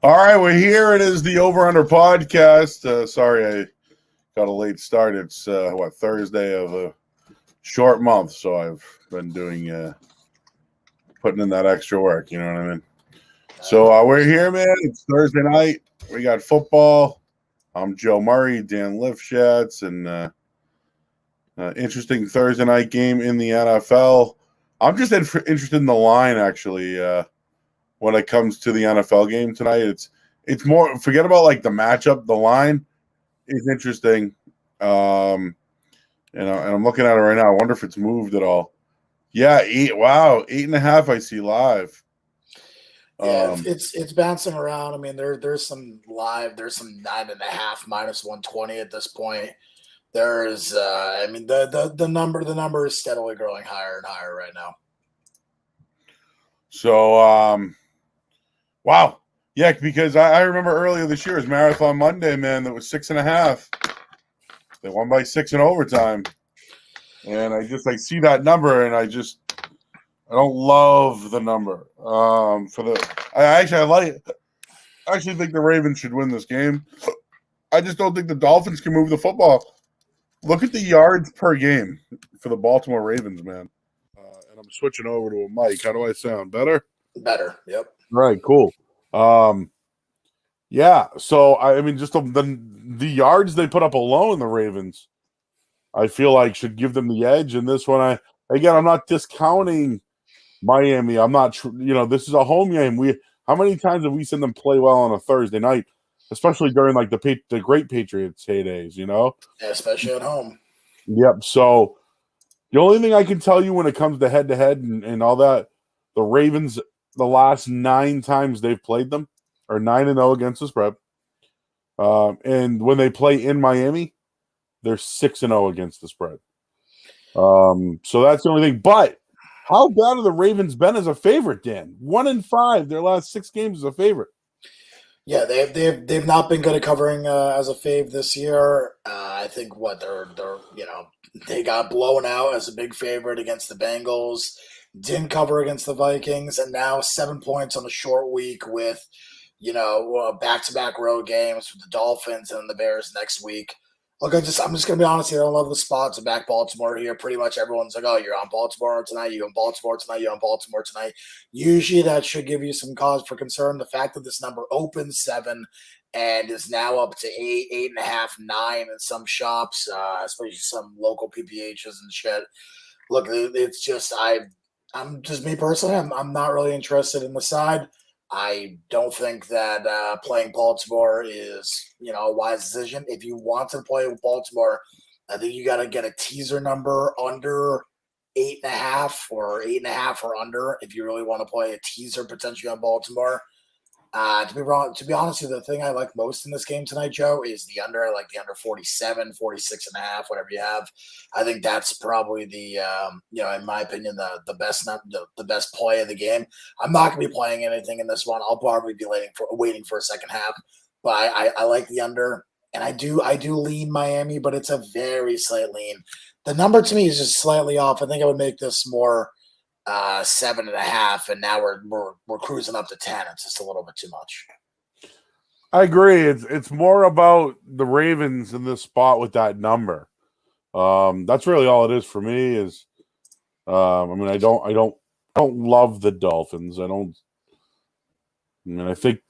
All right, we're here. It is the Over Under podcast. Sorry, I got a late start. It's Thursday of a short month, so I've been doing putting in that extra work. You know what I mean? So we're here, man. It's Thursday night. We got football. I'm Joe Murray, Dan Lifshatz, and interesting Thursday night game in the NFL. I'm just interested in the line, actually. When it comes to the NFL game tonight, it's more forget about like the matchup. The line is interesting. And I'm looking at it right now. I wonder if it's moved at all. Yeah, eight. Wow, 8.5. I see live. Yeah, it's bouncing around. I mean, there's some live. There's some 9.5 minus 120 at this point. There's, I mean, the number is steadily growing higher and higher right now. So, wow, yeah, because I remember earlier this year it was Marathon Monday, man. That was 6.5. They won by 6 in overtime, and I see that number, and I don't love the number. I actually think the Ravens should win this game. I just don't think the Dolphins can move the football. Look at the yards per game for the Baltimore Ravens, man. And I'm switching over to a mic. How do I sound? Better? Better. Yep. All right, cool. Yeah. So I mean, just the yards they put up alone, the Ravens, I feel like should give them the edge in this one. I'm not discounting Miami. I'm not. This is a home game. How many times have we seen them play well on a Thursday night, especially during like the great Patriots heydays? Yeah, especially at home. Yep. So the only thing I can tell you when it comes to head and all that, the Ravens, the last 9 times they've played them are 9-0 against the spread. And when they play in Miami, they're 6-0 against the spread. So that's the only thing. But how bad have the Ravens been as a favorite, Dan? 1-5, their last 6 games as a favorite. Yeah, they've not been good at covering as a fave this year. I think they got blown out as a big favorite against the Bengals, didn't cover against the Vikings, and now 7 points on a short week with back-to-back road games with the Dolphins and the Bears next week. Look, I'm just gonna be honest here. I don't love the spot to back Baltimore here. Pretty much everyone's like, "Oh, you're on Baltimore tonight. You're on Baltimore tonight. You're on Baltimore tonight." Usually, that should give you some cause for concern. The fact that this number opens 7 and is now up to 8, 8.5, 9 in some shops, especially some local PPHs and shit. Look, it's just I'm just me personally. I'm not really interested in the side. I don't think that playing Baltimore is, a wise decision. If you want to play with Baltimore, I think you got to get a teaser number under 8.5 or 8.5 or under if you really want to play a teaser potentially on Baltimore. To be honest with you, the thing I like most in this game tonight, Joe, is the under. I like the under 47, 46.5, whatever you have. I think that's probably the, in my opinion, the best the best play of the game. I'm not going to be playing anything in this one. I'll probably be waiting for a second half, but I like the under, and I do lean Miami, but it's a very slight lean. The number to me is just slightly off. I think I would make this more 7.5, and now we're cruising up to 10. It's just a little bit too much. I agree. It's more about the Ravens in this spot with that number. That's really all it is for me. Is I don't love the Dolphins. I think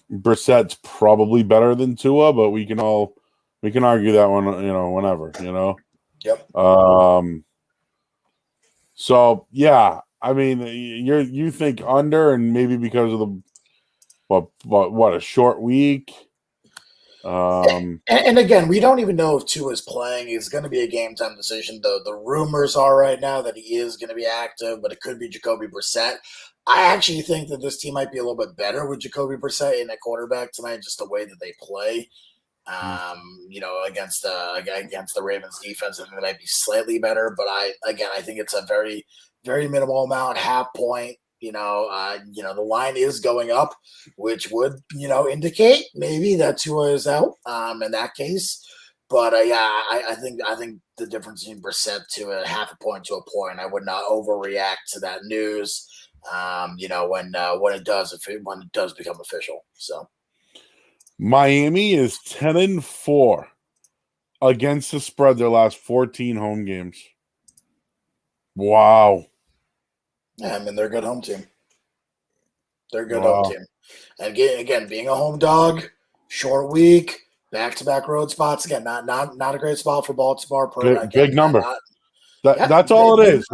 Brissett's probably better than Tua, but we can argue that one, whenever, Yep. So yeah, I mean, you think under, and maybe because of the what a short week. And again, we don't even know if Tua is playing. It's going to be a game time decision. The rumors are right now that he is going to be active, but it could be Jacoby Brissett. I actually think that this team might be a little bit better with Jacoby Brissett in at quarterback tonight, just the way that they play. Against the Ravens defense, I think it might be slightly better, but I think it's a very, very minimal amount, half point. The line is going up, which would, indicate maybe that Tua is out in that case. But I think the difference between Brissett to a half a point to a point, I would not overreact to that news. When it does become official. So Miami is 10-4 against the spread their last 14 home games. Wow. yeah, I mean they're a good home team. They're a good home Wow. team. And again, being a home dog, short week, back-to-back road spots. Again, not a great spot for Baltimore. Big number. That's all it big is.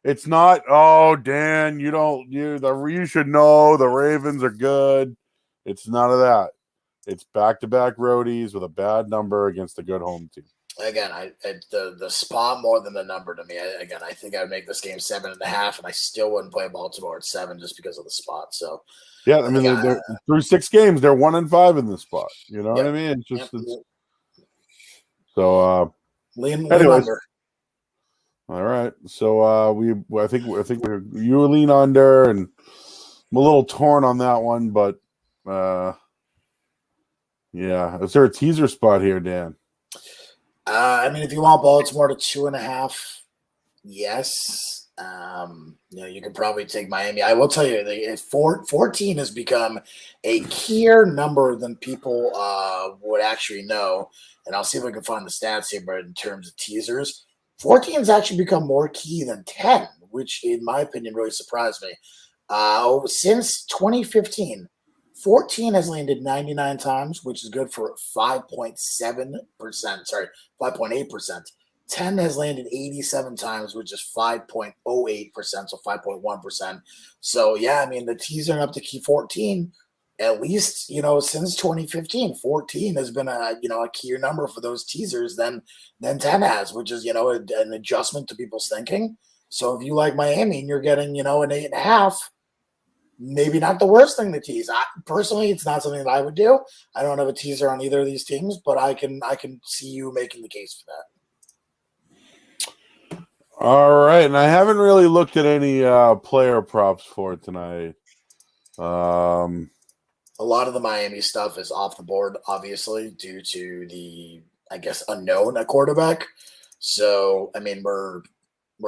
It's not, oh, Dan, you should know the Ravens are good. It's none of that. It's back-to-back roadies with a bad number against a good home team. Again, the spot more than the number to me. I think I would make this game 7.5, and I still wouldn't play Baltimore at 7 just because of the spot. So yeah, I mean, they're through 6 games, they're 1-5 in this spot. You know what I mean? So. Lean Anyways, under. all right. So I think you lean under, and I'm a little torn on that one, but yeah. Is there a teaser spot here, Dan? I mean, if you want Baltimore to 2.5, yes. You could probably take Miami. I will tell you, 14 has become a keyer number than people would actually know. And I'll see if I can find the stats here, but in terms of teasers, 14 has actually become more key than 10, which in my opinion really surprised me. Since 2015, 14 has landed 99 times, which is good for 5.7%. Sorry, 5.8%. 10 has landed 87 times, which is 5.08%, so 5.1%. So, yeah, I mean, the teaser up to key 14, at least, since 2015, 14 has been a keyer number for those teasers than 10 has, which is, an adjustment to people's thinking. So if you like Miami and you're getting, an 8.5, maybe not the worst thing to tease. Personally, it's not something that I would do. I don't have a teaser on either of these teams, but I can see you making the case for that. All right, and I haven't really looked at any player props for tonight. A lot of the Miami stuff is off the board, obviously, due to the, I guess, unknown at quarterback. So, I mean, we're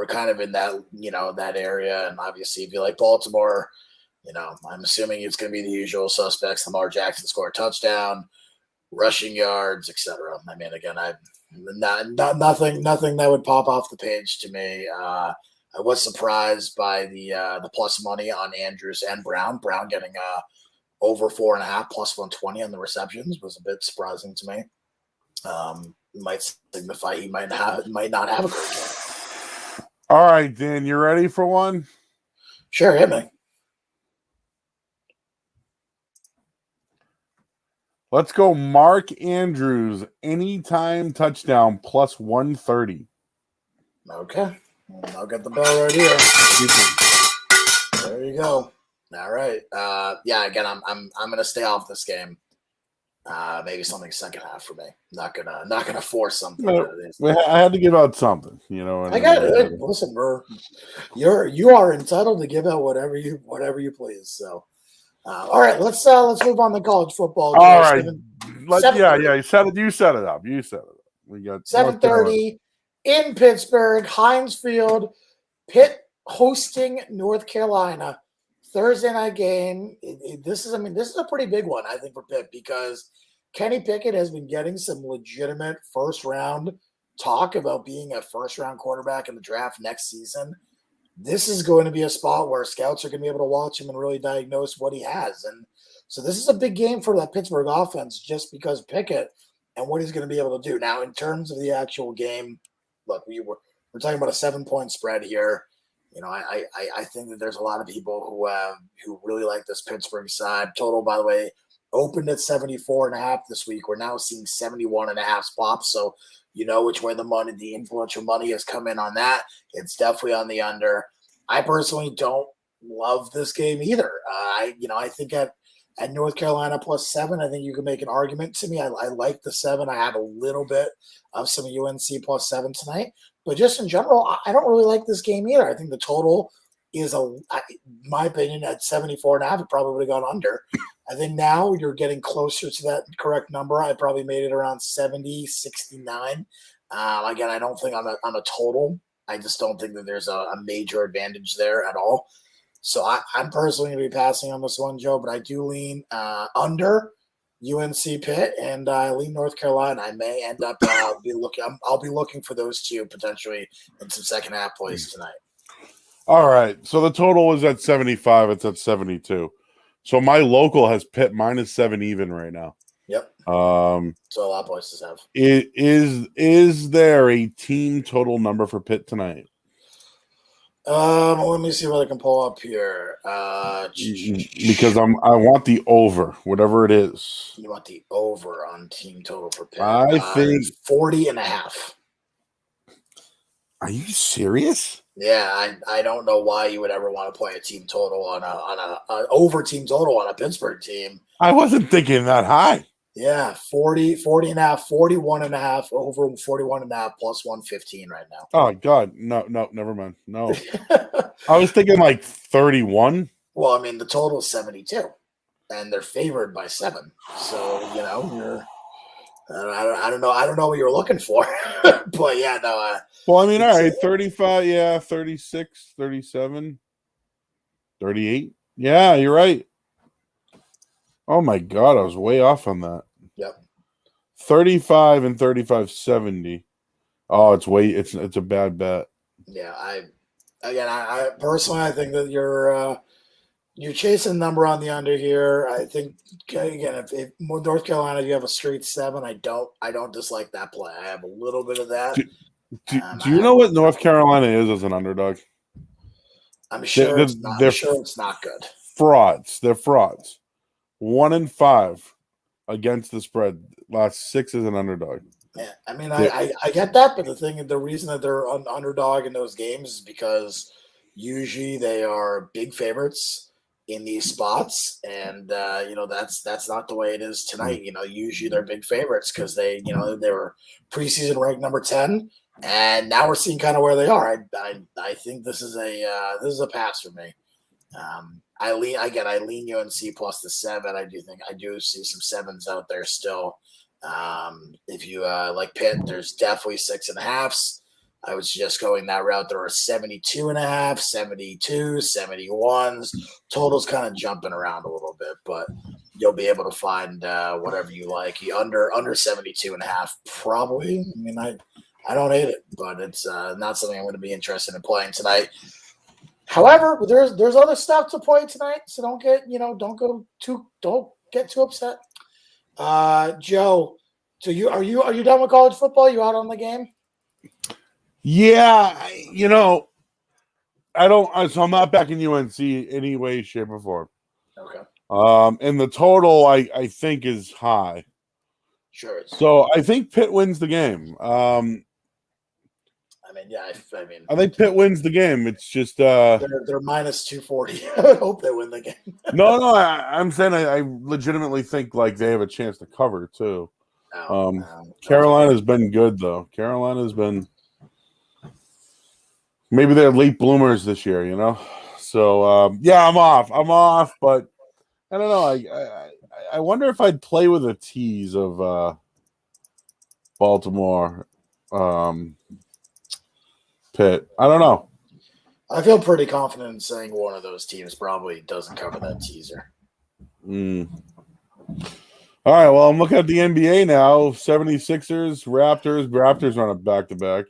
kind of in that, that area. And obviously, if you like Baltimore, I'm assuming it's going to be the usual suspects. Lamar Jackson score a touchdown, rushing yards, etc. I mean, again, nothing that would pop off the page to me. I was surprised by the plus money on Andrews and Brown. Brown getting over 4.5 plus 120 on the receptions was a bit surprising to me. Might signify he might not have a great game. All right, Dan, you ready for one? Sure, hit me. Let's go Mark Andrews, anytime touchdown, plus 130. Okay. I'll get the bell right here. There you go. All right. Again, I'm gonna stay off this game. Maybe something second half for me. Not gonna force something. I had to give out something, I got it. Listen, you are entitled to give out whatever you please. So, all right, let's move on to college football. All right, you set it up. We got 7:30 in Pittsburgh, Heinz Field. Pitt hosting North Carolina. Thursday night game. This is a pretty big one, I think, for Pitt, because Kenny Pickett has been getting some legitimate first round talk about being a first round quarterback in the draft next season. This is going to be a spot where scouts are going to be able to watch him and really diagnose what he has. And so this is a big game for that Pittsburgh offense, just because Pickett and what he's going to be able to do. Now, in terms of the actual game, look, we're talking about a 7-point spread here. I think that there's a lot of people who really like this Pittsburgh side. Total, by the way, opened at 74.5 this week. We're now seeing 71.5 pops. So you know which way the influential money has come in on that. It's definitely on the under. I personally don't love this game either. I think at North Carolina plus 7, I think you can make an argument to me. I like the 7. I have a little bit of some UNC plus 7 tonight. But just in general, I don't really like this game either. I think the total is, in my opinion, at 74.5, it probably would have gone under. I think now you're getting closer to that correct number. I probably made it around 70, 69. Again, I don't think on a total. I just don't think that there's a major advantage there at all. So I'm personally going to be passing on this one, Joe, but I do lean under UNC Pitt, and I lean North Carolina. I may end up I'll be looking for those two potentially in some second half plays tonight. All right. So the total is at 75. It's at 72. So my local has Pitt -7 even right now. Yep. So a lot of places have. Is there a team total number for Pitt tonight? Let me see what I can pull up here. Because I want the over, whatever it is. You want the over on team total for Pitt? I think 40.5. Are you serious? Yeah, I don't know why you would ever want to play a team total on a over team total on a Pittsburgh team. I wasn't thinking that high. Yeah, 40.5, 41.5, over 41.5 plus 115 right now. Oh God, no, never mind. No, I was thinking like 31. Well, I mean the total is 72, and they're favored by 7. So you're. I don't know what you're looking for, but yeah, no. Well, I mean, all right, 35, yeah, 36, 37, 38. Yeah, you're right. Oh my God, I was way off on that. Yep. 35 and 35.70. Oh, it's a bad bet. Yeah, I personally I think that you're chasing a number on the under here. I think again, if North Carolina, you have a straight 7. I don't dislike that play. I have a little bit of that. Do you know what North Carolina is as an underdog? I'm sure it's not good. Frauds. They're frauds. 1-5 against the spread. Last 6 as an underdog. Yeah, I mean, I get that, but the reason that they're an underdog in those games is because usually they are big favorites in these spots, and that's not the way it is tonight. Usually they're big favorites because they were preseason ranked number 10, and now we're seeing kind of where they are. I think this is a pass for me. I lean UNC plus the 7. I do see some 7s out there still. If you like Pitt, there's definitely 6.5s. I would suggest going that route. There are 72.5, 72, 71s. Total's kind of jumping around a little bit, but you'll be able to find whatever you like. Under 72.5, probably. I mean, I don't hate it, but it's not something I'm going to be interested in playing tonight. However, there's other stuff to play tonight, so don't get too upset. Joe, so are you done with college football? You out on the game? Yeah, I'm not backing UNC any way, shape, or form. Okay. And the total I think is high. Sure. So I think Pitt wins the game. I think Pitt wins the game. It's just they're -240. I hope they win the game. No, I'm saying I legitimately think like they have a chance to cover too. Carolina's been good though. Carolina's been maybe they're late bloomers this year, So yeah, I'm off, but I don't know. I wonder if I'd play with a tease of Baltimore, Pitt. I don't know. I feel pretty confident in saying one of those teams probably doesn't cover that teaser. All right, well, I'm looking at the NBA now. 76ers, Raptors on a back-to-back.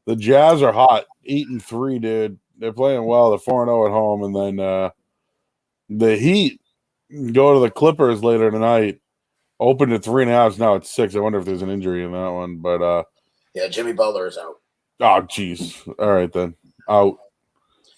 The Jazz are hot. 8-3, dude. They're playing well. They're 4-0 at home. And then the Heat go to the Clippers later tonight. Opened at 3.5. Now it's 6. I wonder if there's an injury in that one. But yeah, Jimmy Butler is out. Oh, jeez. All right, then. Out.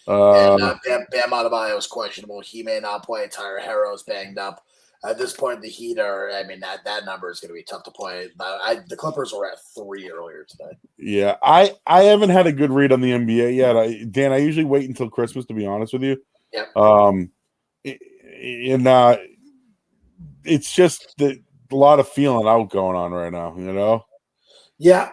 And Bam Adebayo is questionable. He may not play. Tyler Herro's banged up. At this point, the Heat that number is going to be tough to play. The Clippers were at 3 earlier today. Yeah, I haven't had a good read on the NBA yet. Dan, I usually wait until Christmas, to be honest with you. Yeah. It's just a lot of feeling out going on right now, Yeah,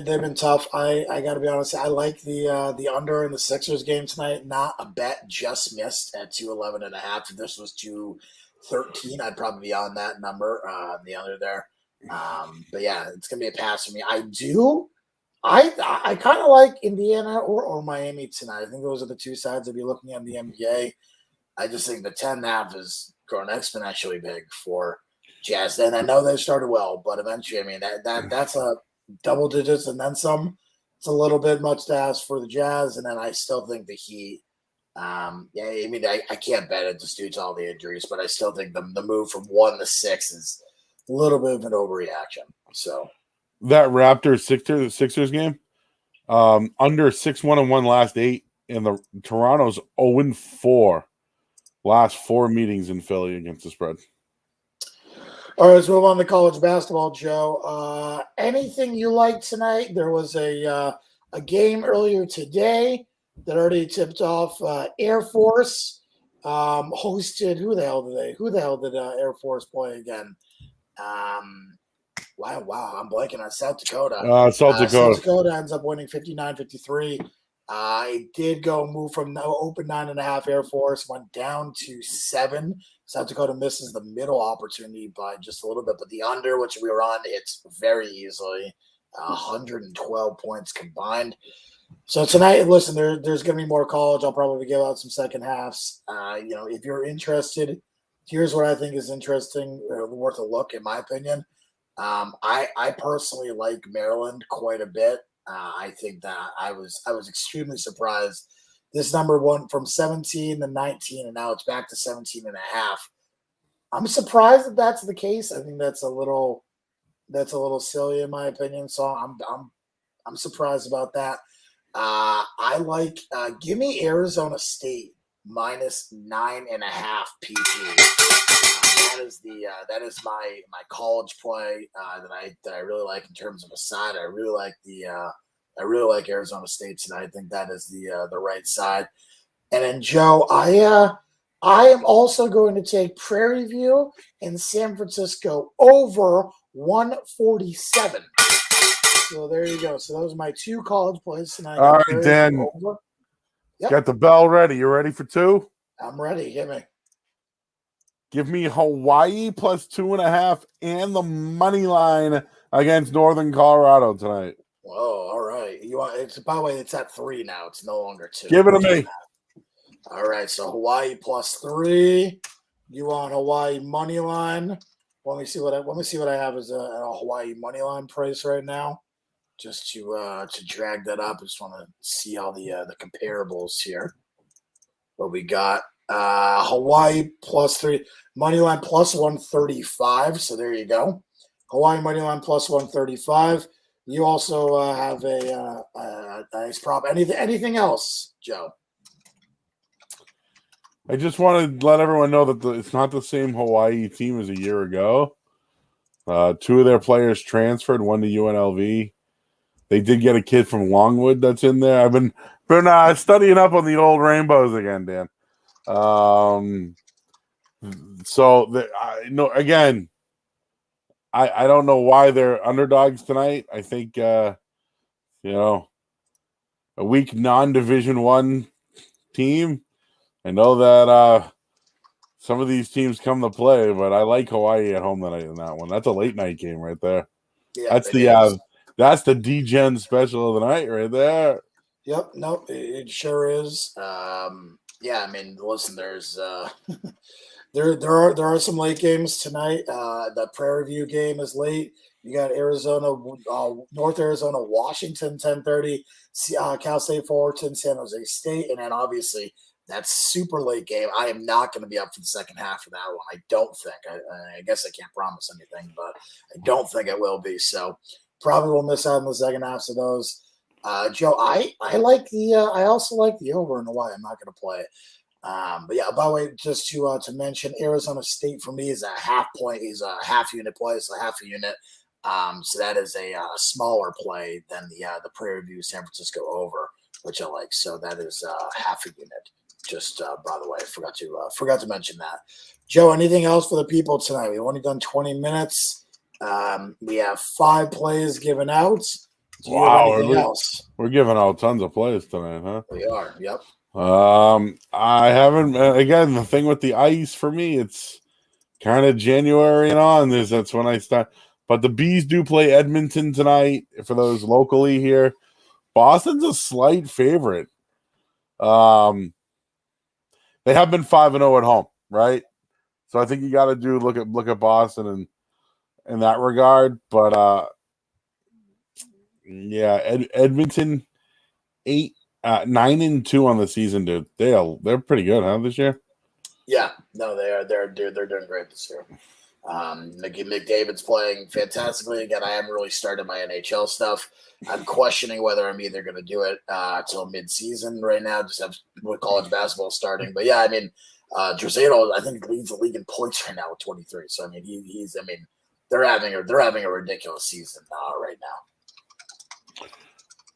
they've been tough. I got to be honest. I like the under in the Sixers game tonight. Not a bet, just missed at 211.5. If this was 213, I'd probably be on that number, the under there. But yeah, it's gonna be a pass for me. I kind of like Indiana or Miami tonight. I think those are the two sides I'd be looking at in the NBA. I just think the 10.5 is growing exponentially big for Jazz. And I know they started well, but eventually, I mean, that's a double digits and then some. It's a little bit much to ask for the Jazz. And then I still think the Heat. Yeah, I mean, I can't bet it just due to all the injuries, but I still think the move from 1 to 6 is a little bit of an overreaction. So That Raptors Sixers game, under 6-1 and 1 last 8, and the Toronto's 0-4 last 4 meetings in Philly against the spread. all right, let's move on to college basketball, Joe. Anything you like tonight? There was a game earlier today that already tipped off. Air Force hosted. Who the hell did Air Force play again? Wow, I'm blanking on South Dakota. South Dakota. South Dakota ends up winning 59-53. It did move from open 9.5 Air Force, went down to 7. South Dakota misses the middle opportunity by just a little bit, but the under, which we were on, it's very easily 112 points combined. So tonight, listen, there's going to be more college. I'll probably give out some second halves. If you're interested, here's what I think is interesting, worth a look, in my opinion. I personally like Maryland quite a bit. I think that I was extremely surprised. This number went from 17 to 19, and now it's back to 17 and a half. I'm surprised that that's the case. I think that's a little silly in my opinion. So I'm surprised about that. I like give me Arizona State minus 9.5 PT. That is my college play that I really like in terms of a side. I really like Arizona State tonight. I think that is the right side. And then Joe, I am also going to take Prairie View in San Francisco over 147. So there you go. So those are my 2 college plays tonight. All right, Dan. Yep. Got the bell ready. You ready for 2? I'm ready. Hit me. Give me Hawaii plus 2.5 and the money line against Northern Colorado tonight. Whoa, all right. By the way, it's at 3 now. It's no longer 2. Give it to me. All right, so Hawaii plus 3. You want Hawaii money line? Let me see what I have as a Hawaii money line price right now, just to drag that up. I just want to see all the comparables here. What we got? Hawaii plus 3 money line plus 135. So there you go. Hawaii money line plus 135. You also have a nice prop. Anything else, Joe? I just want to let everyone know that it's not the same Hawaii team as a year ago. 2 of their players transferred, 1 to UNLV. They did get a kid from Longwood that's in there. I've been studying up on the old Rainbows again, Dan. I don't know why they're underdogs tonight. I think a weak non-Division I team. I know that some of these teams come to play, but I like Hawaii at home tonight in that one. That's a late night game right there. Yeah, that's the D-Gen special of the night right there. Yep, nope, it sure is. Yeah, I mean, listen, there's there are some late games tonight. The Prairie View game is late. You got Arizona, North Arizona, Washington, 10:30. Cal State Fullerton, San Jose State, and then obviously that's super late game. I am not going to be up for the second half of that one. I don't think. I guess I can't promise anything, but I don't think it will be. So probably will miss out on the second half of those. Joe, I like I also like the over in Hawaii. I'm not going to play it. But yeah, by the way, just to mention, Arizona State for me is a half unit play. It's a half a unit. So that is a smaller play than the Prairie View San Francisco over, which I like. So that is half a unit. Just by the way, I forgot to mention that. Joe, anything else for the people tonight? We've only done 20 minutes. We have 5 plays given out. Do you have anything else? We're giving out tons of plays tonight, huh? We are. Yep. I haven't. Again, the thing with the ice for me, it's kind of January and on. That's when I start. But the Bees do play Edmonton tonight for those locally here. Boston's a slight favorite. They have been 5-0 at home, right? So I think you got to look at Boston and in that regard. But yeah, Edmonton 9-2 on the season, dude. They're pretty good, huh, this year? Yeah, no, they are. They're doing great this year. McDavid's playing fantastically again. I haven't really started my NHL stuff. I'm questioning whether I'm either going to do it till mid-season right now, just have with college basketball starting. But yeah, I mean, Draisaitl, I think leads the league in points right now with 23. So I mean, he's. I mean, they're having a ridiculous season right now.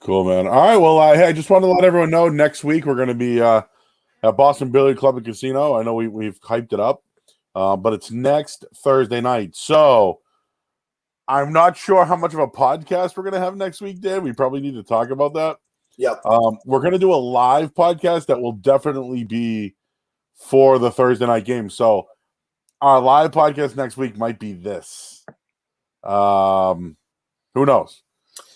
Cool, man. All right, well, I just want to let everyone know next week we're going to be at Boston Billiard Club and Casino. I know we've hyped it up, but it's next Thursday night. So I'm not sure how much of a podcast we're going to have next week, Dan. We probably need to talk about that. Yep. We're going to do a live podcast that will definitely be for the Thursday night game. So our live podcast next week might be this. Who knows?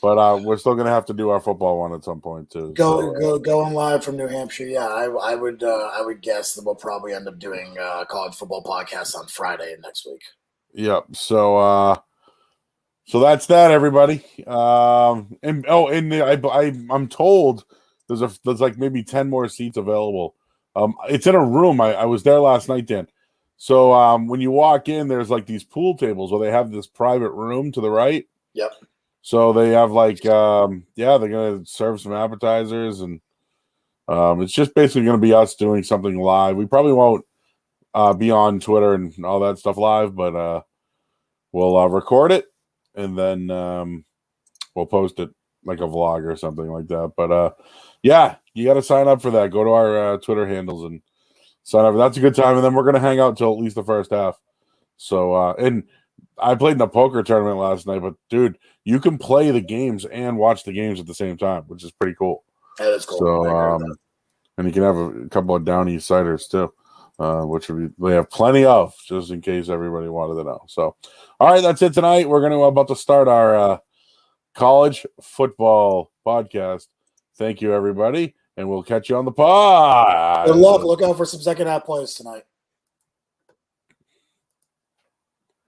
But we're still going to have to do our football one at some point too. Going live from New Hampshire. Yeah, I would guess that we'll probably end up doing college football podcast on Friday next week. Yep. So that's that, everybody. I'm told there's like maybe 10 more seats available. It's in a room. I was there last night, Dan. So when you walk in, there's like these pool tables where they have this private room to the right. Yep. So they have like, they're going to serve some appetizers, and it's just basically going to be us doing something live. We probably won't be on Twitter and all that stuff live, but we'll record it, and then we'll post it like a vlog or something like that. But yeah, you got to sign up for that. Go to our Twitter handles and sign up. That's a good time, and then we're going to hang out until at least the first half. So, and I played in a poker tournament last night, but dude, you can play the games and watch the games at the same time, which is pretty cool. That is cool. So, and you can have a couple of Down East ciders too, which they have plenty of, just in case everybody wanted to know. So, all right, that's it tonight. We're about to start our college football podcast. Thank you, everybody, and we'll catch you on the pod. Good luck. Look out for some second half plays tonight.